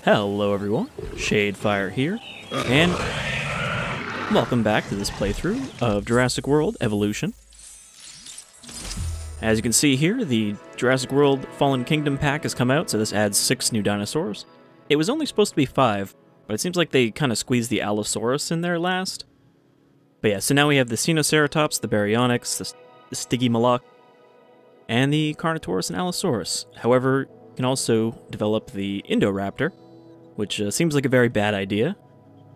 Hello everyone, Shadefire here, and welcome back to this playthrough of Jurassic World Evolution. As you can see here, the Jurassic World Fallen Kingdom pack has come out, so this adds 6 new dinosaurs. It was only supposed to be 5, but it seems like they kind of squeezed the Allosaurus in there last. But yeah, so now we have the Sinoceratops, the Baryonyx, the Stygimoloch, and the Carnotaurus and Allosaurus. However, you can also develop the Indoraptor, which seems like a very bad idea.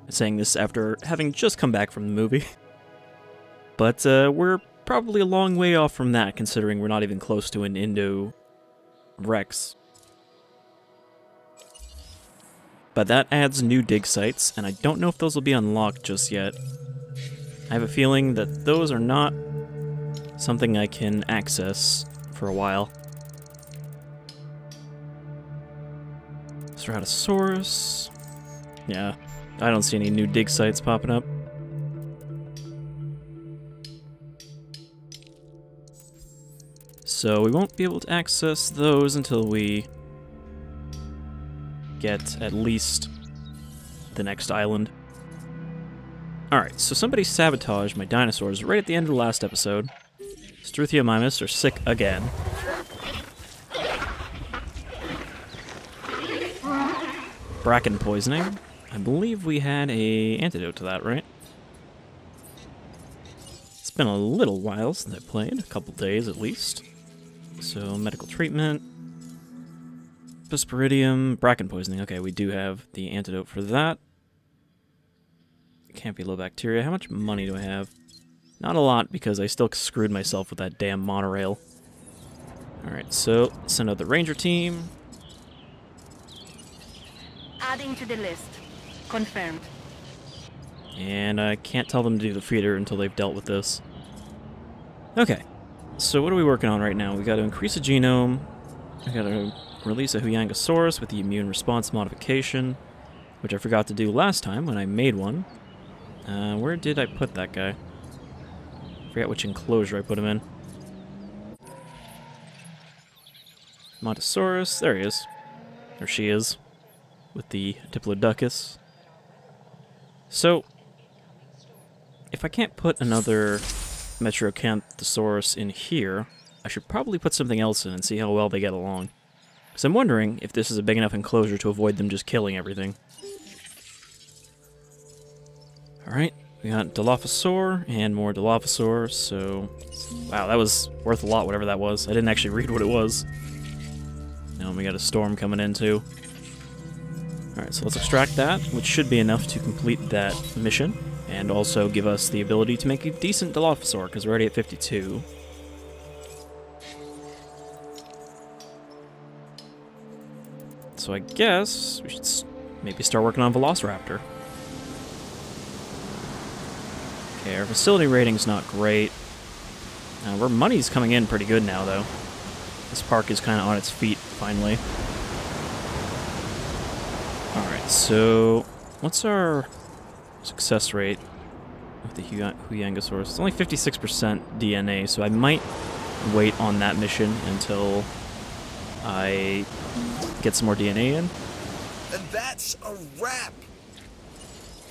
I'm saying this after having just come back from the movie. But we're probably a long way off from that, considering we're not even close to an Indo-Rex. But that adds new dig sites, and I don't know if those will be unlocked just yet. I have a feeling that those are not something I can access for a while. Stratosaurus. Yeah, I don't see any new dig sites popping up. So we won't be able to access those until we get at least the next island. Alright, so somebody sabotaged my dinosaurs right at the end of the last episode. Struthiomimus are sick again. Bracken poisoning. I believe we had an antidote to that, right? It's been a little while since I played, a couple days at least. So, medical treatment. Bisporidium, bracken poisoning. Okay, we do have the antidote for that. Campylobacteria. How much money do I have? Not a lot, because I still screwed myself with that damn monorail. Alright, so, send out the ranger team. Adding to the list. Confirmed. And I can't tell them to do the feeder until they've dealt with this. Okay, so what are we working on right now? We got to increase the genome. We got to release a Huyangosaurus with the immune response modification, which I forgot to do last time when I made one. Where did I put that guy? I forget which enclosure I put him in. Montosaurus, there he is. There she is. With the Diplodocus. So, if I can't put another Metrocanthosaurus in here, I should probably put something else in and see how well they get along. Because I'm wondering if this is a big enough enclosure to avoid them just killing everything. Alright, we got Dilophosaur and more Dilophosaur, so... Wow, that was worth a lot, whatever that was. I didn't actually read what it was. Now we got a storm coming in, too. Alright, so let's extract that, which should be enough to complete that mission, and also give us the ability to make a decent Dilophosaur, because we're already at 52. So I guess we should maybe start working on Velociraptor. Okay, our facility rating's not great. Our money's coming in pretty good now, though. This park is kind of on its feet, finally. Alright, so what's our success rate with the Huyangosaurus? It's only 56% DNA, so I might wait on that mission until I get some more DNA in. And that's a wrap!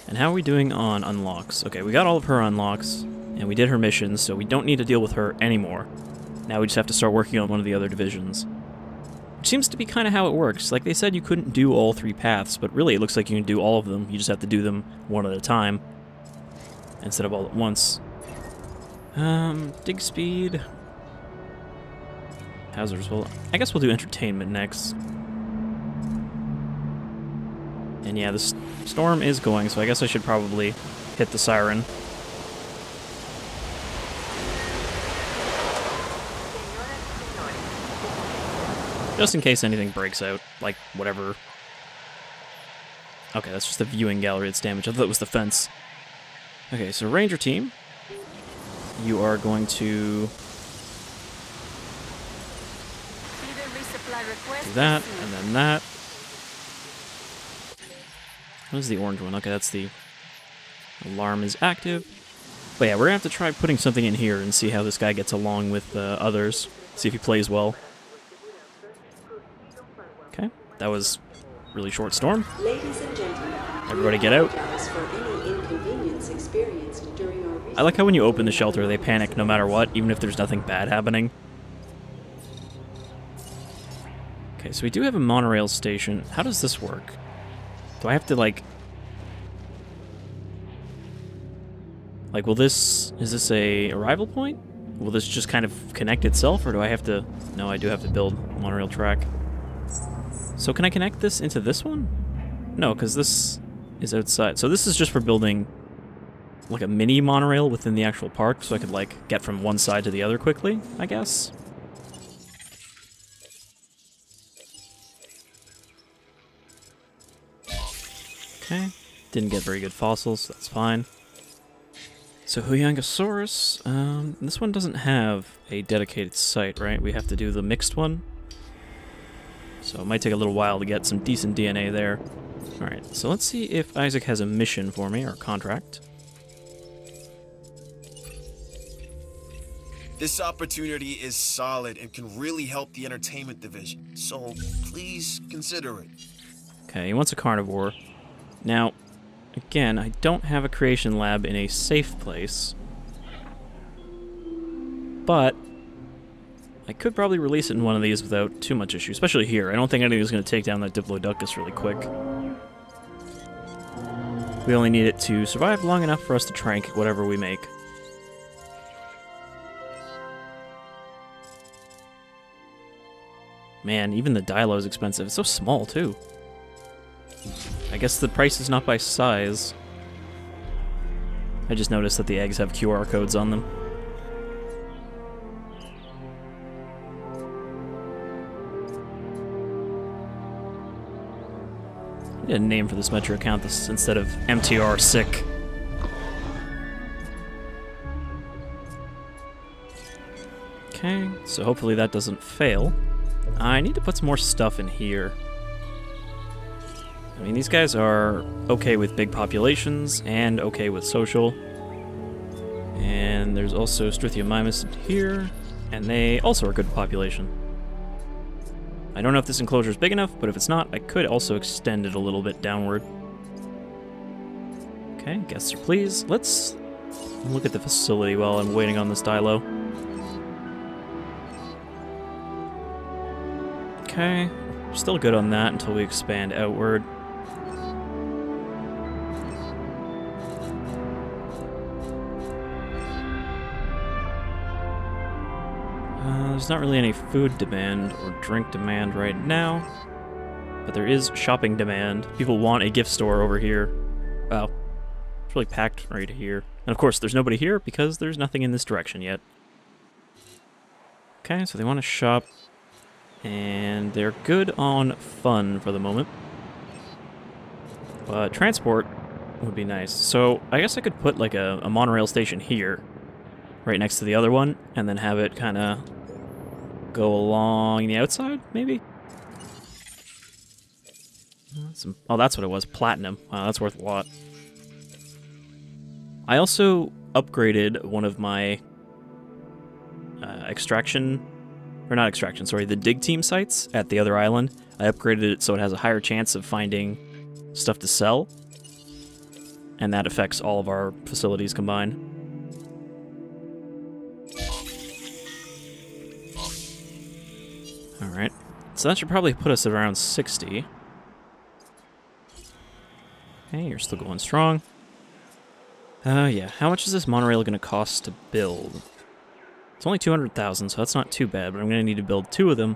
And how are we doing on unlocks? Okay, we got all of her unlocks, and we did her missions, so we don't need to deal with her anymore. Now we just have to start working on one of the other divisions. Which seems to be kind of how it works. Like they said you couldn't do all 3 paths, but really it looks like you can do all of them. You just have to do them one at a time, instead of all at once. Dig speed. Hazards, well, I guess we'll do entertainment next. And yeah, the storm is going, so I guess I should probably hit the siren. Just in case anything breaks out, like, whatever. Okay, that's just the viewing gallery that's damaged. I thought it was the fence. Okay, so Ranger Team, you are going to do that, and then that. What is the orange one? Okay, that's the alarm is active. But yeah, we're gonna have to try putting something in here and see how this guy gets along with others. See if he plays well. Okay, that was really short storm. Ladies and gentlemen, Everybody get out. apologize for any inconvenience experienced during our I like how when you open the shelter, they panic no matter what, even if there's nothing bad happening. Okay, so we do have a monorail station. How does this work? Do I have to, like, will this... Is this a arrival point? Will this just kind of connect itself, or do I have to... No, I do have to build a monorail track. So can I connect this into this one? No, because this is outside. So this is just for building, like, a mini monorail within the actual park, so I could, like, get from one side to the other quickly, I guess. Okay. Didn't get very good fossils, that's fine. So Huyangosaurus, this one doesn't have a dedicated site, right? We have to do the mixed one. So it might take a little while to get some decent DNA there. Alright, so let's see if Isaac has a mission for me, or a contract. This opportunity is solid and can really help the entertainment division, so please consider it. Okay, he wants a carnivore. Now, again, I don't have a creation lab in a safe place. But I could probably release it in one of these without too much issue, especially here. I don't think anything's going to take down that Diplodocus really quick. We only need it to survive long enough for us to trank whatever we make. Man, even the Dilo is expensive. It's so small, too. I guess the price is not by size. I just noticed that the eggs have QR codes on them. I need a name for this Metro account instead of MTR sick. Okay, so hopefully that doesn't fail. I need to put some more stuff in here. I mean, these guys are okay with big populations and okay with social. And there's also Strythiomymus in here, and they also are good with population. I don't know if this enclosure is big enough, but if it's not, I could also extend it a little bit downward. Okay, guests are pleased. Let's look at the facility while I'm waiting on this Dilo. Okay, still good on that until we expand outward. There's not really any food demand or drink demand right now, but there is shopping demand. People want a gift store over here. Wow, it's really packed right here. And of course, there's nobody here because there's nothing in this direction yet. Okay, so they want to shop, and they're good on fun for the moment. But transport would be nice. So I guess I could put like a monorail station here, right next to the other one, and then have it kind of go along the outside, maybe? Oh, that's what it was, platinum. Wow, that's worth a lot. I also upgraded one of my the dig team sites at the other island. I upgraded it so it has a higher chance of finding stuff to sell, and that affects all of our facilities combined. Alright, so that should probably put us at around 60. Okay, you're still going strong. Yeah, how much is this monorail going to cost to build? It's only 200,000, so that's not too bad, but I'm going to need to build 2 of them.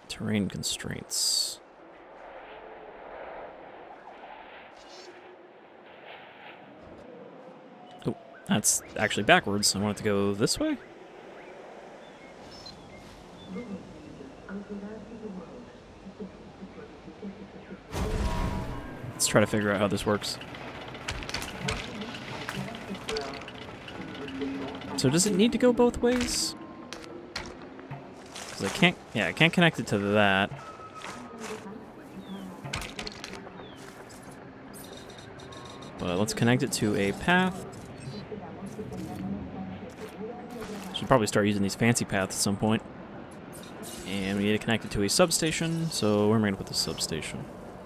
Terrain constraints. Oh, that's actually backwards. I want it to go this way? Let's try to figure out how this works. So does it need to go both ways? Because I can't connect it to that. But let's connect it to a path. Should probably start using these fancy paths at some point. And we need to connect it to a substation, so where am I going to put the substation?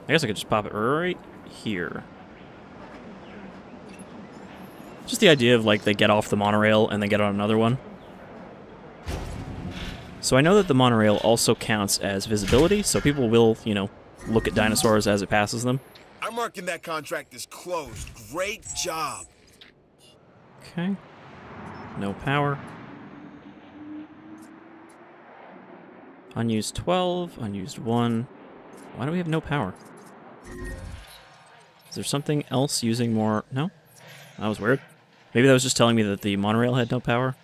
I guess I could just pop it right here. Just the idea of, like, they get off the monorail and then get on another one. So I know that the monorail also counts as visibility, so people will, you know, look at dinosaurs as it passes them. I'm marking that contract as closed. Great job. Okay. No power. Unused 12, unused 1. Why do we have no power? Is there something else using more? No? That was weird. Maybe that was just telling me that the monorail had no power.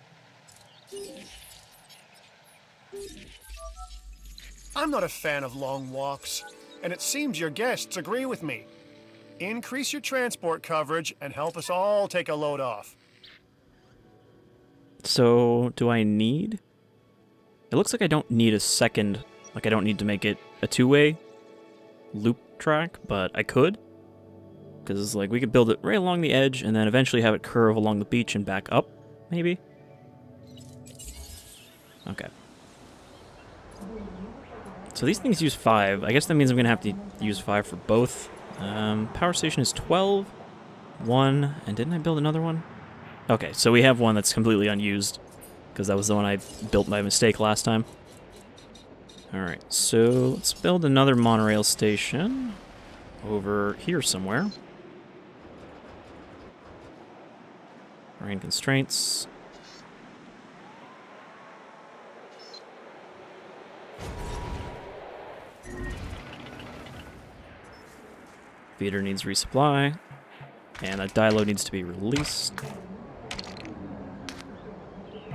I'm not a fan of long walks, and it seems your guests agree with me. Increase your transport coverage and help us all take a load off. So, do I need... It looks like I don't need a second... Like, I don't need to make it a two-way loop track, but I could. Because, like, we could build it right along the edge and then eventually have it curve along the beach and back up, maybe? Okay. So these things use 5. I guess that means I'm going to have to use 5 for both. Power station is 12. 1. And didn't I build another one? Okay, so we have one that's completely unused. Because that was the one I built by mistake last time. Alright, so let's build another monorail station. Over here somewhere. Terrain constraints. Feeder needs resupply, and that dilo needs to be released.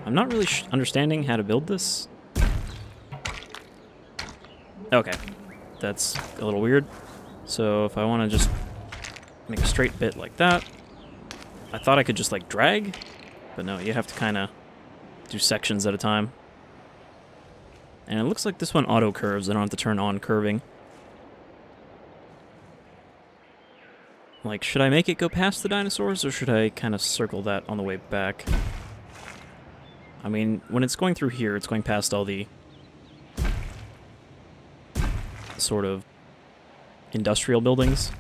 I'm not really understanding how to build this. Okay, that's a little weird. So if I want to just make a straight bit like that, I thought I could just like drag, but no, you have to kind of do sections at a time. And it looks like this one auto curves. I don't have to turn on curving. Like, should I make it go past the dinosaurs, or should I kind of circle that on the way back? I mean, when it's going through here, it's going past all the sort of industrial buildings.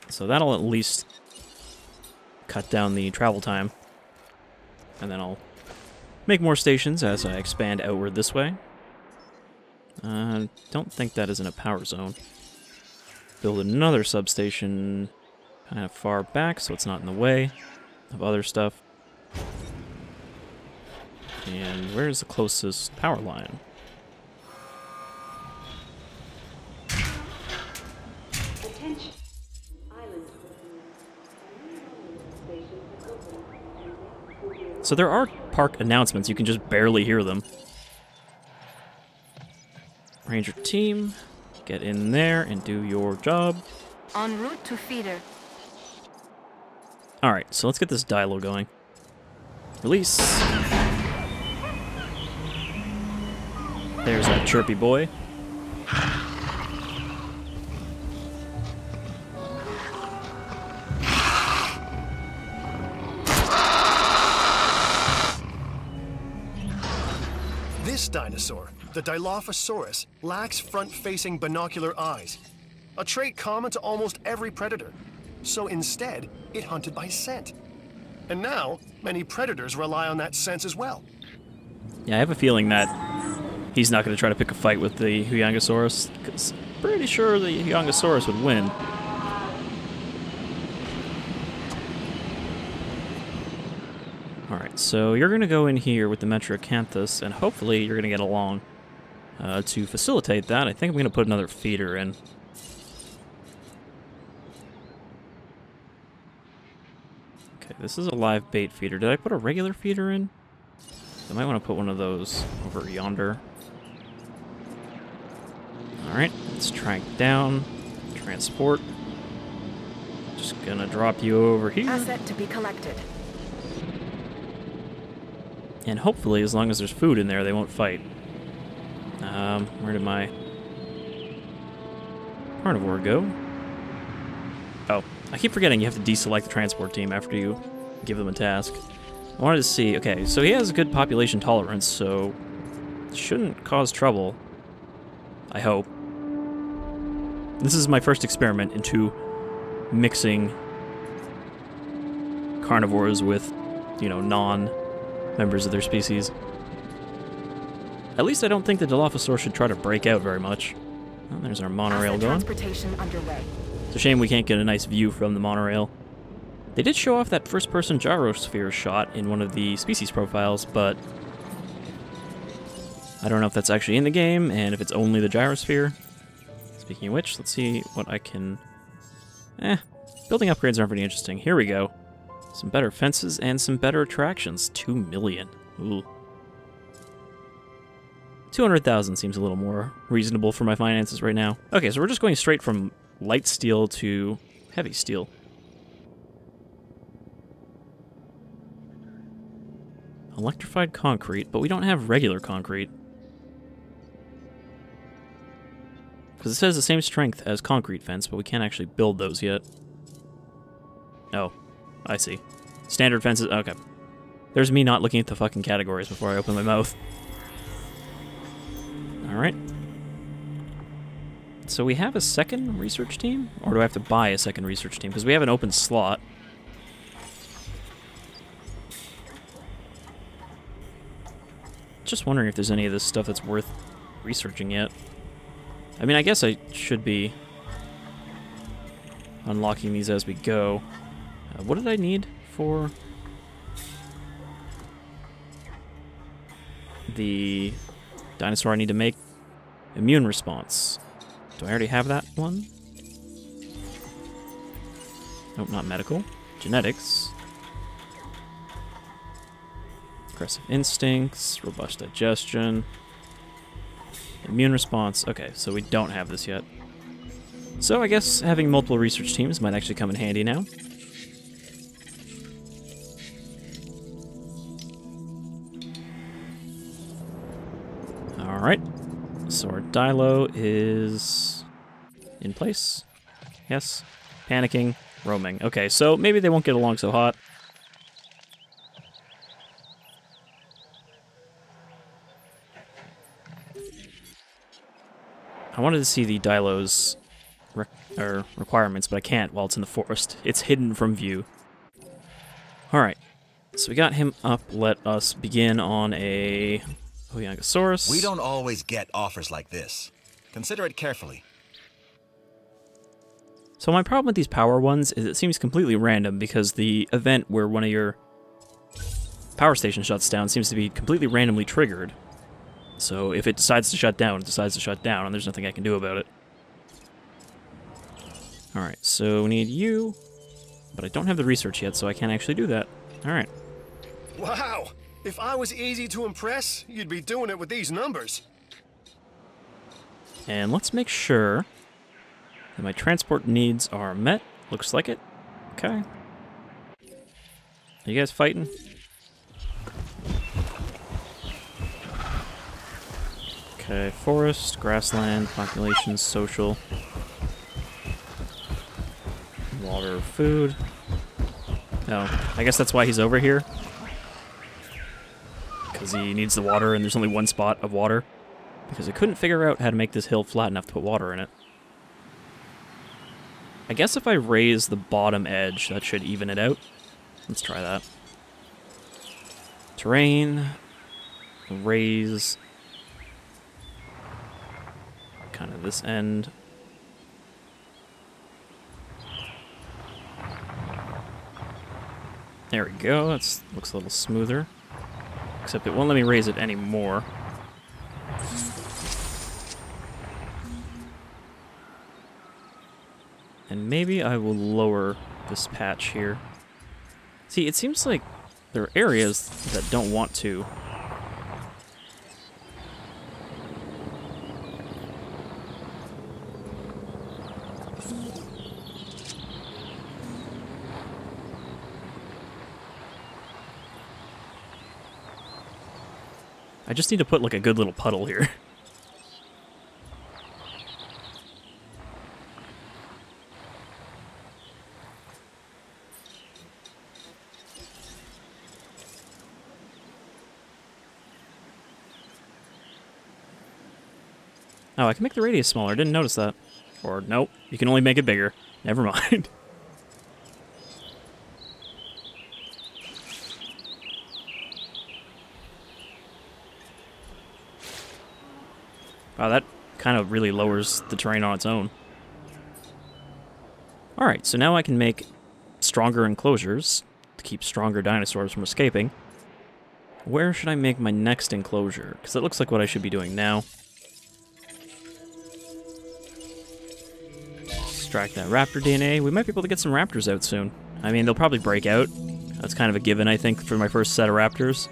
So that'll at least cut down the travel time. And then I'll make more stations as I expand outward this way. Don't think that is in a power zone. Build another substation kind of far back so it's not in the way of other stuff. And where's the closest power line? Attention. Island station is open. So there are park announcements, you can just barely hear them. Ranger team, get in there and do your job. En route to feeder. Alright, so let's get this dilo going. Release. There's that chirpy boy. This dinosaur, the Dilophosaurus, lacks front-facing binocular eyes, a trait common to almost every predator. So instead, it hunted by scent. And now, many predators rely on that sense as well. Yeah, I have a feeling that he's not going to try to pick a fight with the Huyangosaurus, because I'm pretty sure the Huyangosaurus would win. Alright, so you're going to go in here with the Metroacanthus, and hopefully you're going to get along. To facilitate that, I think I'm going to put another feeder in. Okay, this is a live bait feeder. Did I put a regular feeder in? I might want to put one of those over yonder. Alright, let's track down, transport. Just gonna drop you over here. Asset to be collected. And hopefully, as long as there's food in there, they won't fight. Where did my carnivore go? Oh, I keep forgetting you have to deselect the transport team after you give them a task. I wanted to see, okay, so he has a good population tolerance, so shouldn't cause trouble. I hope. This is my first experiment into mixing carnivores with, you know, non-members of their species. At least I don't think the Dilophosaur should try to break out very much. Oh, there's our monorail Asset going. transportation underway. It's a shame we can't get a nice view from the monorail. They did show off that first-person gyrosphere shot in one of the species profiles, but I don't know if that's actually in the game, and if it's only the gyrosphere. Speaking of which, let's see what I can... building upgrades aren't pretty interesting. Here we go. Some better fences and some better attractions. 2 million. Ooh. 200,000 seems a little more reasonable for my finances right now. Okay, so we're just going straight from light steel to heavy steel. Electrified concrete, but we don't have regular concrete. Because it says the same strength as concrete fence, but we can't actually build those yet. Oh, I see. Standard fences, okay. There's me not looking at the fucking categories before I open my mouth. Alright. So we have a second research team? Or do I have to buy a second research team? Because we have an open slot. Just wondering if there's any of this stuff that's worth researching yet. I mean, I guess I should be unlocking these as we go. What did I need for the dinosaur I need to make? Immune response. Do I already have that one? Nope, not medical. Genetics. Aggressive instincts, robust digestion, immune response. Okay, so we don't have this yet. So I guess having multiple research teams might actually come in handy now. Alright, so our Dilo is in place. Yes, panicking, roaming. Okay, so maybe they won't get along so hot. I wanted to see the Dilo's requirements, but I can't while it's in the forest. It's hidden from view. Alright, so we got him up. Let us begin on a Oyangosaurus. We don't always get offers like this. Consider it carefully. So my problem with these power ones is it seems completely random because the event where one of your power stations shuts down seems to be completely randomly triggered. So if it decides to shut down, it decides to shut down, and there's nothing I can do about it. Alright, so we need you, but I don't have the research yet, so I can't actually do that. Alright. Wow! If I was easy to impress, you'd be doing it with these numbers. And let's make sure that my transport needs are met. Looks like it. Okay. Are you guys fighting? Okay, forest, grassland, population, social. Water, food. No, I guess that's why he's over here. Because he needs the water and there's only one spot of water. Because I couldn't figure out how to make this hill flat enough to put water in it. I guess if I raise the bottom edge, that should even it out. Let's try that. Terrain. Raise. Kind of this end. There we go. That looks a little smoother. Except it won't let me raise it anymore. And maybe I will lower this patch here. See, it seems like there are areas that don't want to. I just need to put like a good little puddle here. Oh, I can make the radius smaller. I didn't notice that. Or, nope. You can only make it bigger. Never mind. Wow, that kind of really lowers the terrain on its own. Alright, so now I can make stronger enclosures to keep stronger dinosaurs from escaping. Where should I make my next enclosure? Because it looks like what I should be doing now. Extract that raptor DNA. We might be able to get some raptors out soon. I mean, they'll probably break out. That's kind of a given, I think, for my first set of raptors.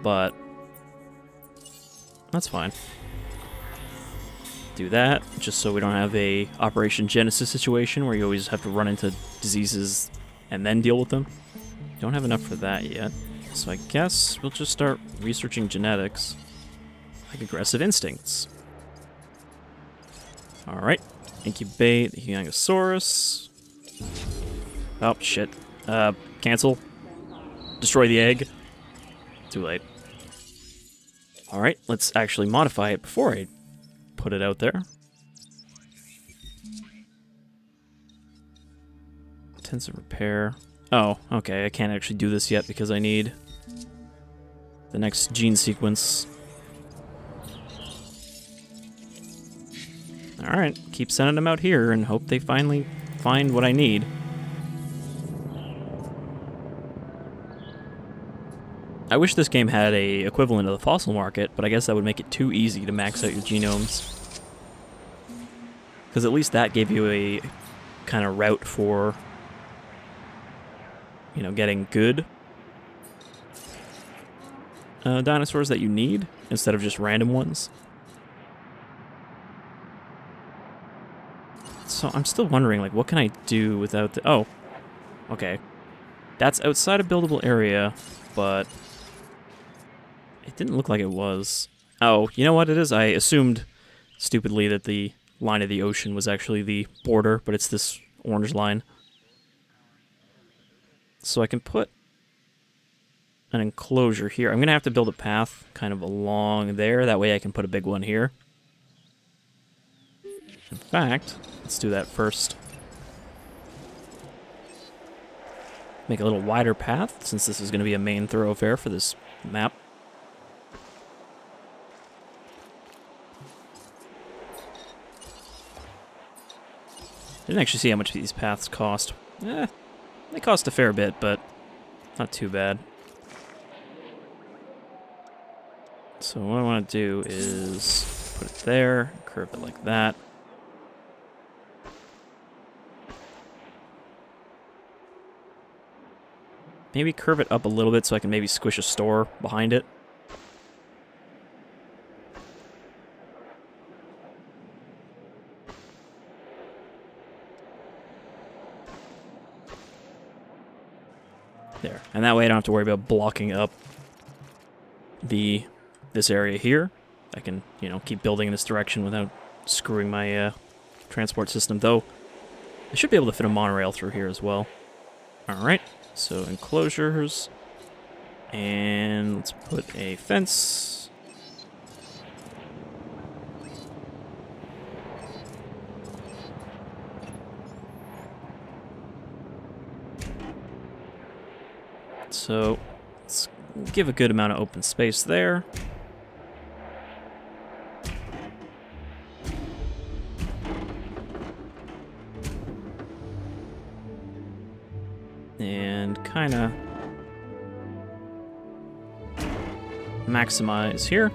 But that's fine. Do that, just so we don't have a Operation Genesis situation where you always have to run into diseases and then deal with them. Don't have enough for that yet. So I guess we'll just start researching genetics, like aggressive instincts. Alright, incubate the Huangosaurus. Oh, shit. Cancel. Destroy the egg. Too late. Alright, let's actually modify it before I put it out there. Intensive repair. Oh, okay, I can't actually do this yet because I need the next gene sequence. Alright, keep sending them out here and hope they finally find what I need. I wish this game had a equivalent of the fossil market, but I guess that would make it too easy to max out your genomes. Because at least that gave you a kind of route for, you know, getting good dinosaurs that you need, instead of just random ones. So I'm still wondering, like, what can I do without the... Oh, okay. That's outside a buildable area, but it didn't look like it was. Oh, you know what it is? I assumed, stupidly, that the line of the ocean was actually the border, but it's this orange line. So I can put an enclosure here. I'm going to have to build a path kind of along there. That way I can put a big one here. In fact, let's do that first. Make a little wider path, since this is going to be a main thoroughfare for this map. I didn't actually see how much these paths cost. They cost a fair bit, but not too bad. So what I want to do is put it there, curve it like that. Maybe curve it up a little bit so I can maybe squish a store behind it. There. And that way I don't have to worry about blocking up this area here. I can, you know, keep building in this direction without screwing my transport system, though I should be able to fit a monorail through here as well. Alright, so enclosures, and let's put a fence. So let's give a good amount of open space there. And kind of maximize here.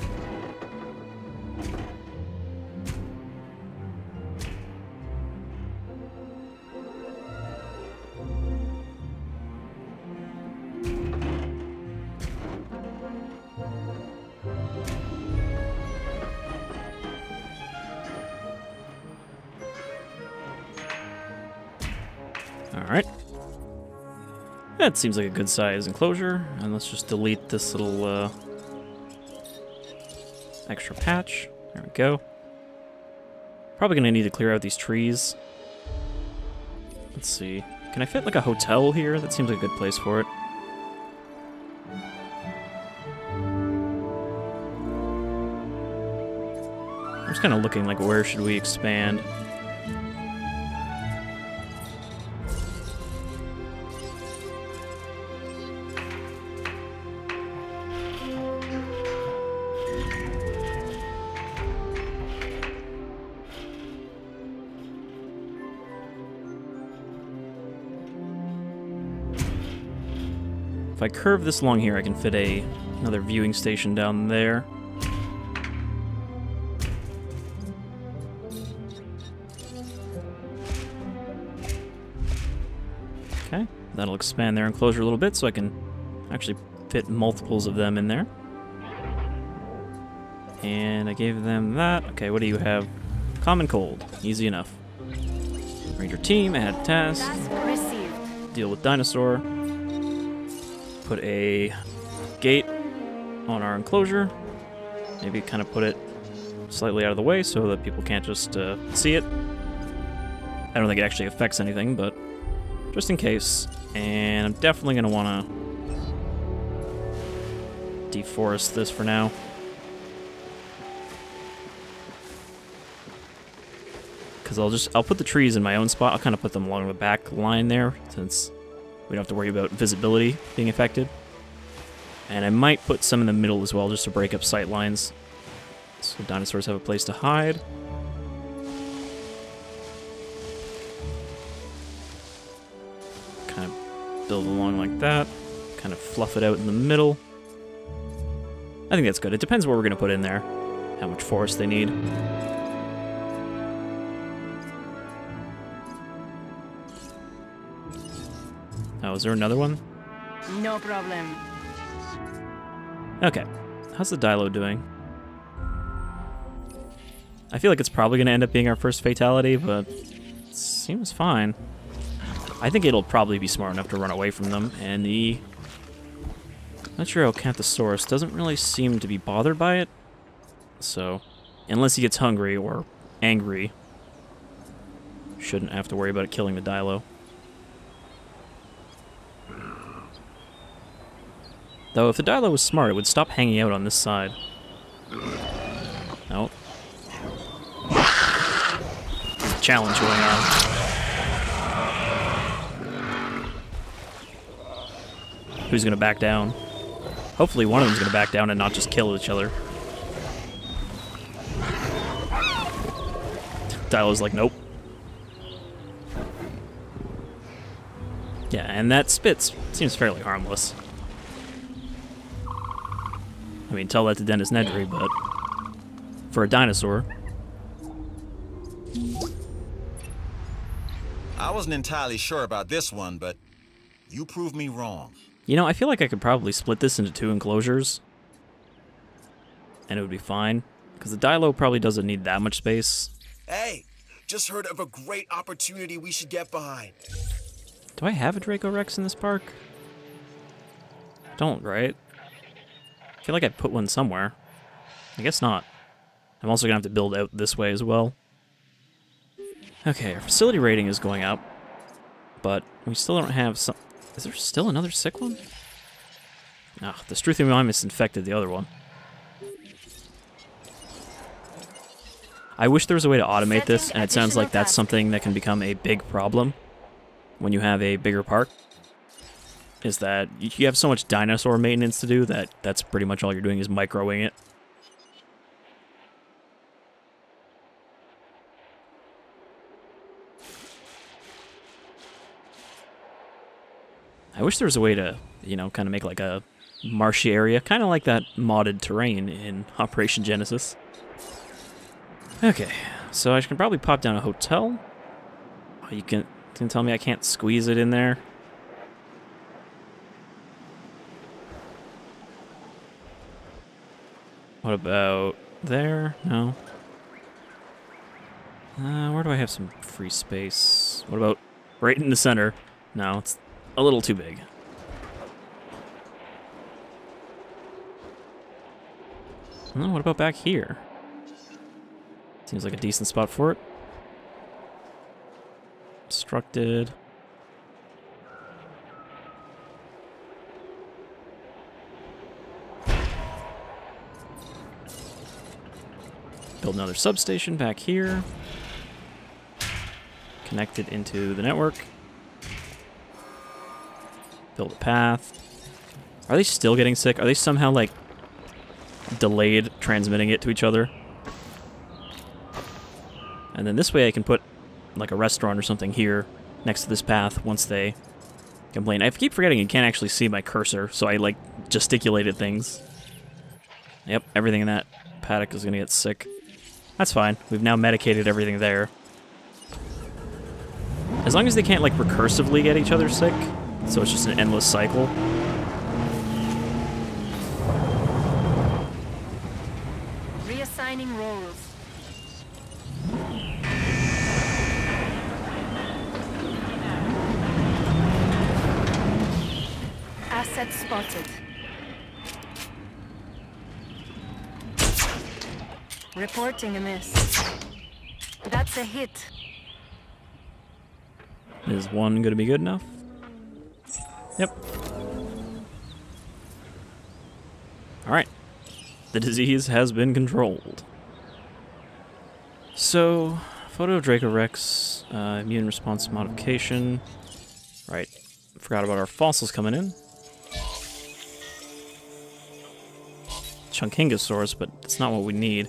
Alright. That seems like a good size enclosure, and let's just delete this little extra patch. There we go. Probably gonna need to clear out these trees. Let's see. Can I fit like a hotel here? That seems like a good place for it. just kind of looking like where should we expand. If I curve this along here, I can fit another viewing station down there. Okay, that'll expand their enclosure a little bit so I can actually fit multiples of them in there. And I gave them that. Okay, what do you have? Common cold. Easy enough. Ranger team, add task. Task received. Deal with dinosaur. Put a gate on our enclosure. Maybe kind of put it slightly out of the way so that people can't just see it. I don't think it actually affects anything, but just in case. And I'm definitely going to want to deforest this for now. Because I'll put the trees in my own spot. I'll kind of put them along the back line there, since we don't have to worry about visibility being affected. And I might put some in the middle as well, just to break up sight lines, so dinosaurs have a place to hide. Kind of build along like that. Kind of fluff it out in the middle. I think that's good. It depends what we're going to put in there, how much forest they need. Oh, is there another one? No problem. Okay. How's the Dilo doing? I feel like it's probably going to end up being our first fatality, but it seems fine. I think it'll probably be smart enough to run away from them, and the Matanceros doesn't really seem to be bothered by it. So, unless he gets hungry or angry, shouldn't have to worry about it killing the Dilo. Though, if the Dilo was smart, it would stop hanging out on this side. Nope. There's a challenge going on. Who's gonna back down? Hopefully one of them's gonna back down and not just kill each other. Dilo's like, nope. Yeah, and that spit seems fairly harmless. I mean, tell that to Dennis Nedry, but for a dinosaur. I wasn't entirely sure about this one, but you proved me wrong. You know, I feel like I could probably split this into 2 enclosures, and it would be fine, because the Dilo probably doesn't need that much space. Hey, just heard of a great opportunity we should get behind. Do I have a Draco Rex in this park? I don't, right? I feel like I put one somewhere. I guess not. I'm also gonna have to build out this way as well. Okay, our facility rating is going up, but we still don't have some... Is there still another sick one? Ah, the Struthiomimus infected the other one. I wish there was a way to automate this, and it sounds like that's something that can become a big problem when you have a bigger park. Is that you have so much dinosaur maintenance to do that that's pretty much all you're doing is microing it. I wish there was a way to, you know, kind of make like a marshy area, kind of like that modded terrain in Operation Genesis. Okay, so I can probably pop down a hotel. Oh, you can tell me I can't squeeze it in there? What about there? No. Where do I have some free space? What about right in the center? No, it's a little too big. What about back here? Seems like a decent spot for it. Constructed. Build another substation back here. Connect it into the network. Build a path. Are they still getting sick? Are they somehow, like, delayed transmitting it to each other? And then this way I can put, like, a restaurant or something here next to this path once they complain. I keep forgetting you can't actually see my cursor, so I, like, gesticulated things. Yep, everything in that paddock is gonna get sick. That's fine. We've now medicated everything there. As long as they can't, like, recursively get each other sick, so it's just an endless cycle. Reassigning roles. Asset spotted. Reporting a miss. That's a hit. Is one going to be good enough? Yep. Alright. The disease has been controlled. So, photo of Dracorex, immune response modification. Right. Forgot about our fossils coming in. Chunkingosaurus, but that's not what we need.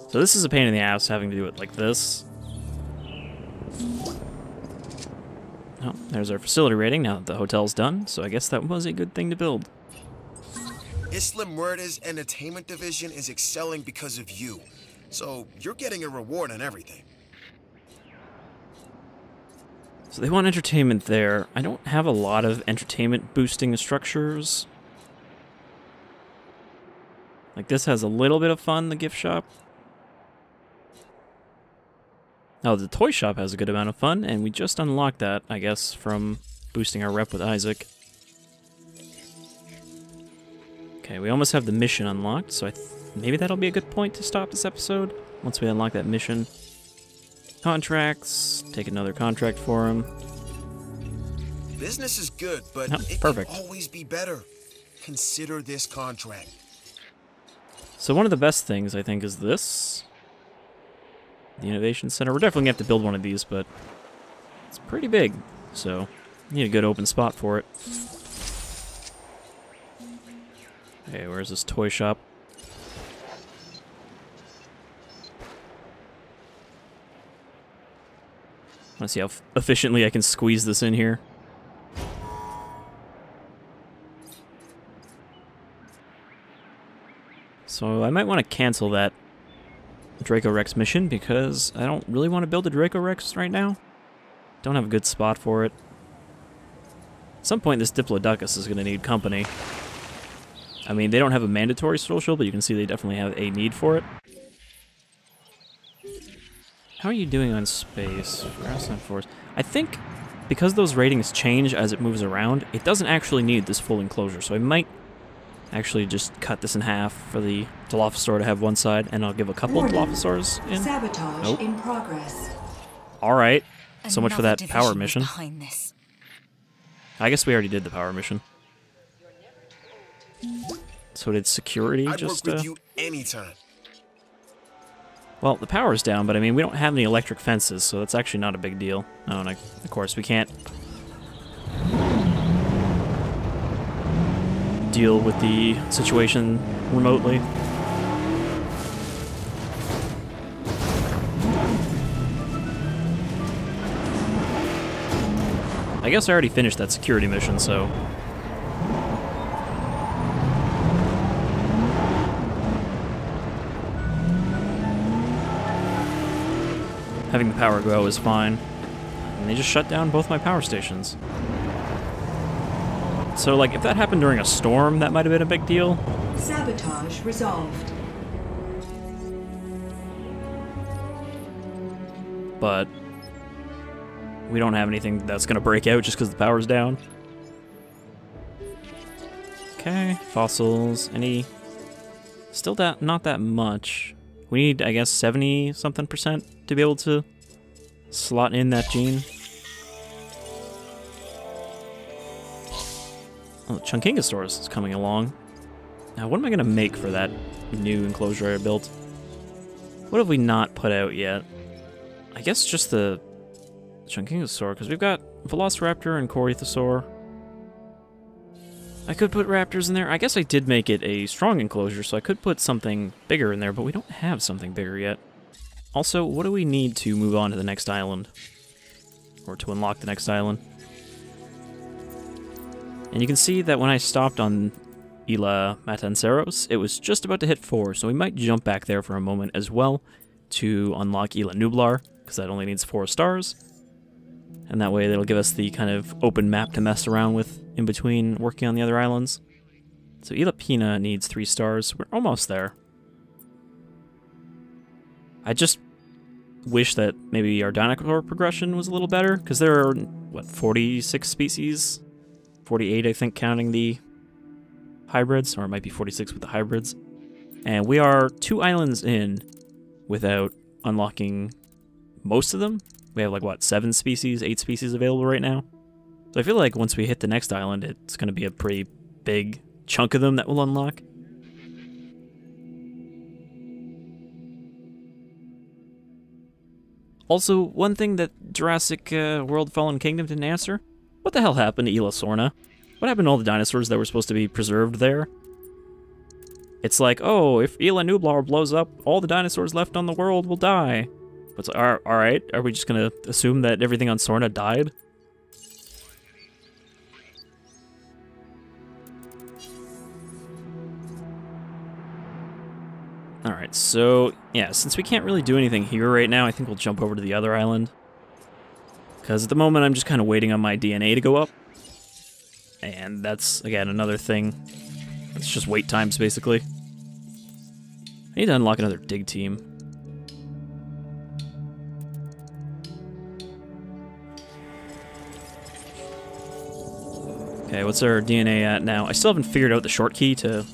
So this is a pain in the ass having to do it like this. Oh, there's our facility rating now that the hotel's done, so I guess that was a good thing to build. Isla Muerta's entertainment division is excelling because of you. So you're getting a reward on everything. So they want entertainment there. I don't have a lot of entertainment boosting structures. Like this has a little bit of fun, the gift shop. Oh, the toy shop has a good amount of fun, and we just unlocked that, I guess, from boosting our rep with Isaac. Okay, we almost have the mission unlocked, so maybe that'll be a good point to stop this episode, once we unlock that mission. Contracts, take another contract for him. Business is good, but it perfect. can always be better. Consider this contract. So one of the best things, I think, is this. The Innovation Center. We're definitely going to have to build one of these, but it's pretty big, so need a good open spot for it. Okay, where's this toy shop? Let's see how efficiently I can squeeze this in here. So I might want to cancel that Dracorex mission because I don't really want to build a Dracorex right now. Don't have a good spot for it. At some point this Diplodocus is going to need company. I mean, they don't have a mandatory social, but you can see they definitely have a need for it. How are you doing on space? Grassland Forest. I think because those ratings change as it moves around, it doesn't actually need this full enclosure, so I might actually just cut this in half for the Dilophosaur to have one side, and I'll give a couple of Dilophosaurs in. Sabotage in progress. Alright, so much for that Another power division was mission. behind this. I guess we already did the power mission. So did security I'd just, work with you anytime. Well, the power's down, but I mean, we don't have any electric fences, so that's actually not a big deal. Oh, and of course, we can't deal with the situation remotely. I guess I already finished that security mission, so... having the power go is fine. And they just shut down both my power stations. So, like, if that happened during a storm, that might have been a big deal. Sabotage resolved. But we don't have anything that's going to break out just because the power's down. Okay, fossils. Any... still not that much. We need, I guess, 70-something% to be able to slot in that gene. Oh, Chunkingosaurus is coming along. Now, what am I going to make for that new enclosure I built? What have we not put out yet? I guess just the Chunkingosaur, because we've got Velociraptor and Corythosaur. I could put raptors in there. I guess I did make it a strong enclosure, so I could put something bigger in there, but we don't have something bigger yet. Also, what do we need to move on to the next island? Or to unlock the next island? And you can see that when I stopped on Isla Matanceros, it was just about to hit 4, so we might jump back there for a moment as well to unlock Isla Nublar, because that only needs 4 stars. And that way that'll give us the kind of open map to mess around with in between working on the other islands. So Isla Pina needs 3 stars. We're almost there. I just wish that maybe our dinosaur progression was a little better, because there are, what, 46 species? 48, I think, counting the hybrids, or it might be 46 with the hybrids. And we are 2 islands in without unlocking most of them. We have, like, what, 7 species, 8 species available right now? So I feel like once we hit the next island, it's going to be a pretty big chunk of them that we'll unlock. Also, one thing that Jurassic World Fallen Kingdom didn't answer, what the hell happened to Isla Sorna? What happened to all the dinosaurs that were supposed to be preserved there? It's like, oh, if Isla Nublar blows up, all the dinosaurs left on the world will die. But it's like, alright, are we just gonna assume that everything on Sorna died? Alright, so, yeah, since we can't really do anything here right now, I think we'll jump over to the other island. Because at the moment, I'm just kind of waiting on my DNA to go up. And that's, again, another thing. It's just wait times, basically. I need to unlock another dig team. Okay, what's our DNA at now? I still haven't figured out the short key to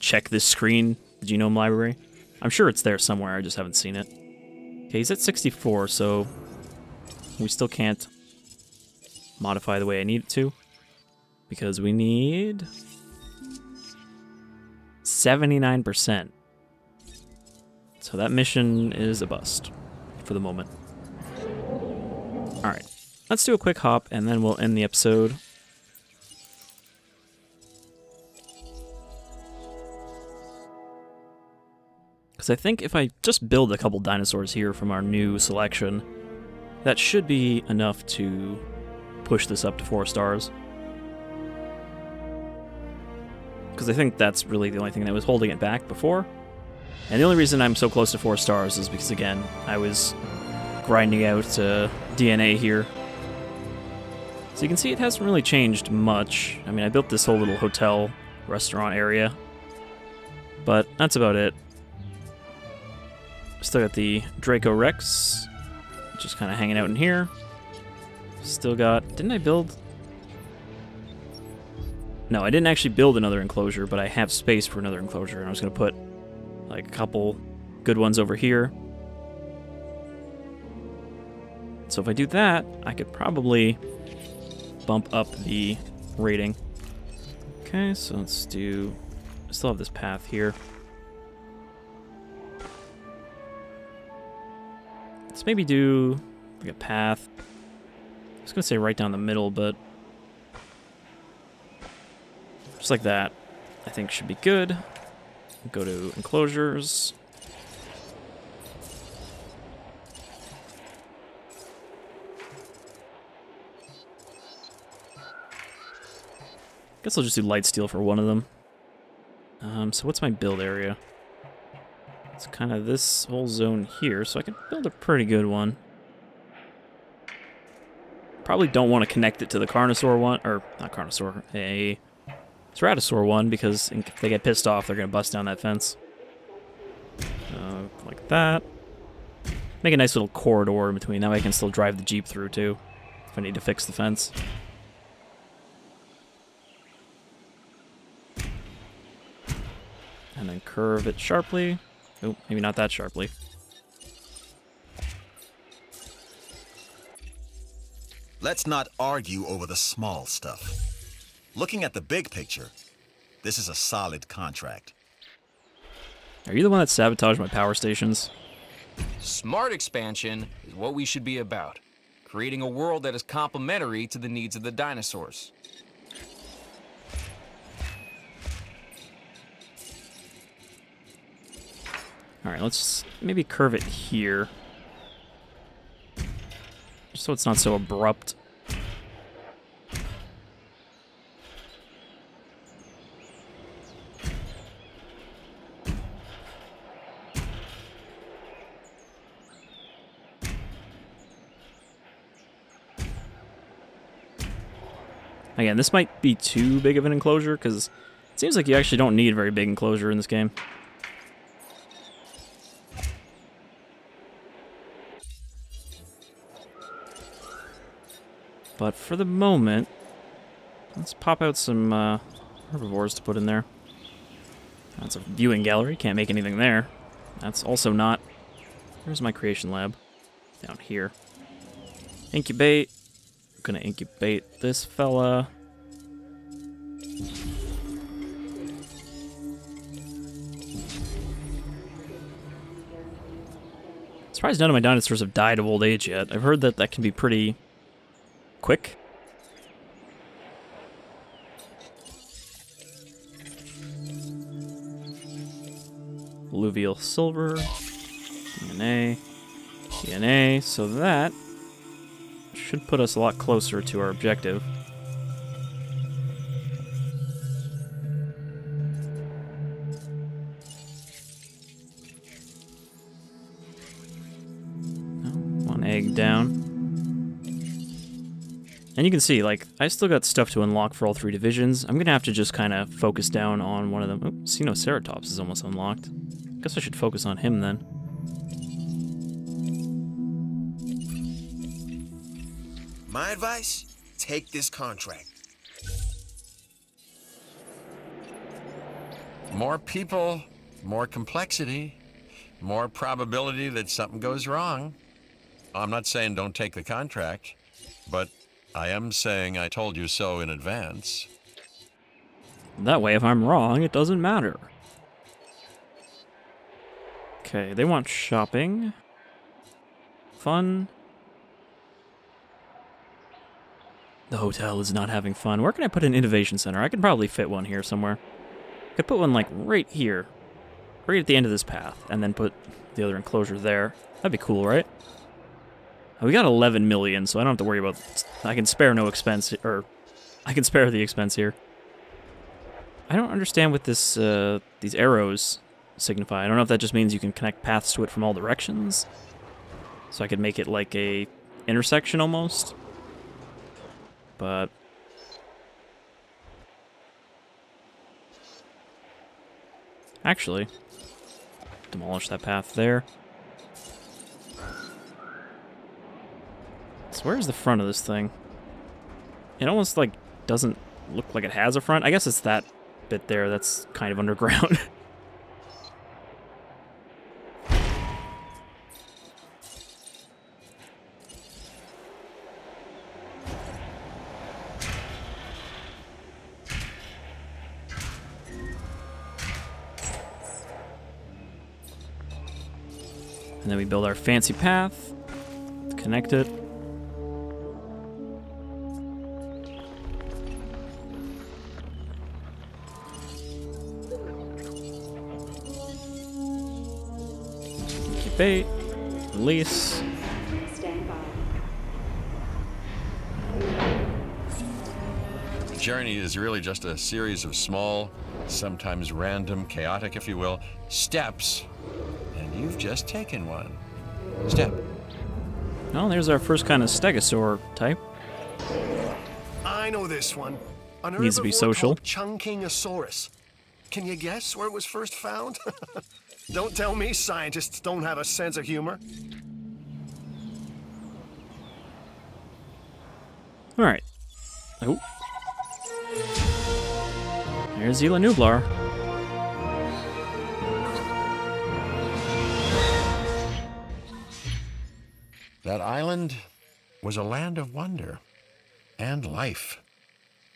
check this screen, the genome library. I'm sure it's there somewhere, I just haven't seen it. Okay, he's at 64, so we still can't modify the way I need it to, because we need 79%. So that mission is a bust for the moment. Alright, let's do a quick hop and then we'll end the episode. Because I think if I just build a couple dinosaurs here from our new selection, that should be enough to push this up to 4 stars. Because I think that's really the only thing that was holding it back before. And the only reason I'm so close to 4 stars is because, again, I was grinding out DNA here. So you can see it hasn't really changed much. I mean, I built this whole little hotel, restaurant area. But that's about it. Still got the Draco Rex, just kind of hanging out in here. Still got... Didn't I build... No, I didn't actually build another enclosure, but I have space for another enclosure, and I was going to put like a couple good ones over here. So if I do that, I could probably bump up the rating. Okay, so let's do... I still have this path here. Let's maybe do like a path. I was going to say right down the middle, but just like that, I think should be good. Go to enclosures. Guess I'll just do light steel for one of them. So what's my build area? It's kind of this whole zone here, so I can build a pretty good one. Probably don't want to connect it to the Carnosaur one, or not Carnosaur, a Ceratosaur one, because if they get pissed off, they're going to bust down that fence. Like that. Make a nice little corridor in between, that way I can still drive the Jeep through too, if I need to fix the fence. And then curve it sharply. Oh, maybe not that sharply. Let's not argue over the small stuff. Looking at the big picture, this is a solid contract. Are you the one that sabotaged my power stations? Smart expansion is what we should be about, creating a world that is complementary to the needs of the dinosaurs. Alright, let's maybe curve it here. Just so it's not so abrupt. Again, this might be too big of an enclosure, because it seems like you actually don't need a very big enclosure in this game. But for the moment, let's pop out some herbivores to put in there. That's a viewing gallery, can't make anything there. That's also not... Where's my creation lab? Down here. Incubate. I'm gonna incubate this fella. Surprised none of my dinosaurs have died of old age yet. I've heard that that can be pretty quick. Alluvial silver, DNA, so that should put us a lot closer to our objective. One egg down. And you can see, like, I still got stuff to unlock for all three divisions. I'm gonna have to just kind of focus down on one of them. Oh, Sinoceratops is almost unlocked. Guess I should focus on him then. My advice? Take this contract. More people, more complexity, more probability that something goes wrong. I'm not saying don't take the contract, but I am saying I told you so in advance. That way, if I'm wrong, it doesn't matter. Okay, they want shopping. Fun. The hotel is not having fun. Where can I put an innovation center? I could probably fit one here somewhere. I could put one, like, right here. Right at the end of this path. And then put the other enclosure there. That'd be cool, right? We got 11 million, so I don't have to worry about... I can spare no expense, or... I can spare the expense here. I don't understand what this, these arrows signify. I don't know if that just means you can connect paths to it from all directions. So I could make it like a intersection almost. But... actually, demolish that path there. So where's the front of this thing? It almost, like, doesn't look like it has a front. I guess it's that bit there that's kind of underground. And then we build our fancy path, connect it. Incubate, release. Stand by. The journey is really just a series of small, sometimes random, chaotic, if you will, steps. And you've just taken one. Step. Well, there's our first kind of stegosaur type. I know this one. An Needs to be herbivore social. called Chunkingosaurus. Can you guess where it was first found? Don't tell me scientists don't have a sense of humor. All right. Oh. There's Isla Nublar. That island was a land of wonder and life.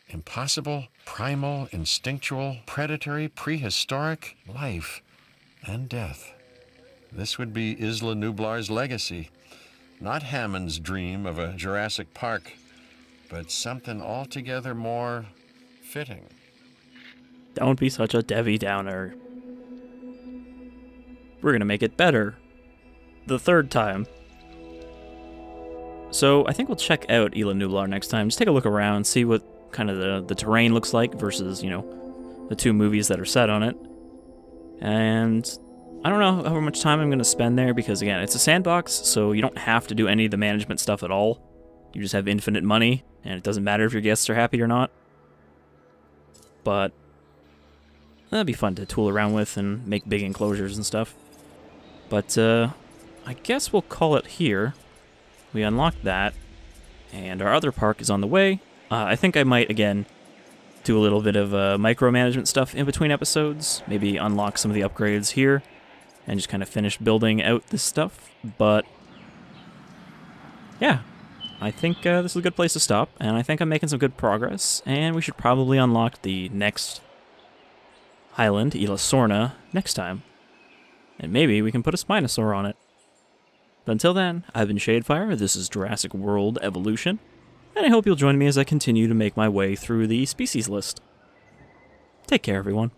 Impossible, primal, instinctual, predatory, prehistoric life and death. This would be Isla Nublar's legacy. Not Hammond's dream of a Jurassic Park, but something altogether more fitting. Don't be such a Debbie Downer. We're gonna make it better. The third time. So I think we'll check out Isla Nublar next time. Just take a look around, see what kind of the terrain looks like versus, you know, the two movies that are set on it. And I don't know how much time I'm going to spend there because, again, it's a sandbox, so you don't have to do any of the management stuff at all. You just have infinite money, and it doesn't matter if your guests are happy or not. But that'd be fun to tool around with and make big enclosures and stuff. But I guess we'll call it here. We unlocked that, and our other park is on the way. I think I might, again, do a little bit of micromanagement stuff in between episodes. Maybe unlock some of the upgrades here and just kind of finish building out this stuff. But yeah, I think this is a good place to stop, and I think I'm making some good progress, and we should probably unlock the next island, Isla Sorna, next time. And maybe we can put a Spinosaur on it. But until then, I've been Shadefire, this is Jurassic World Evolution, and I hope you'll join me as I continue to make my way through the species list. Take care, everyone.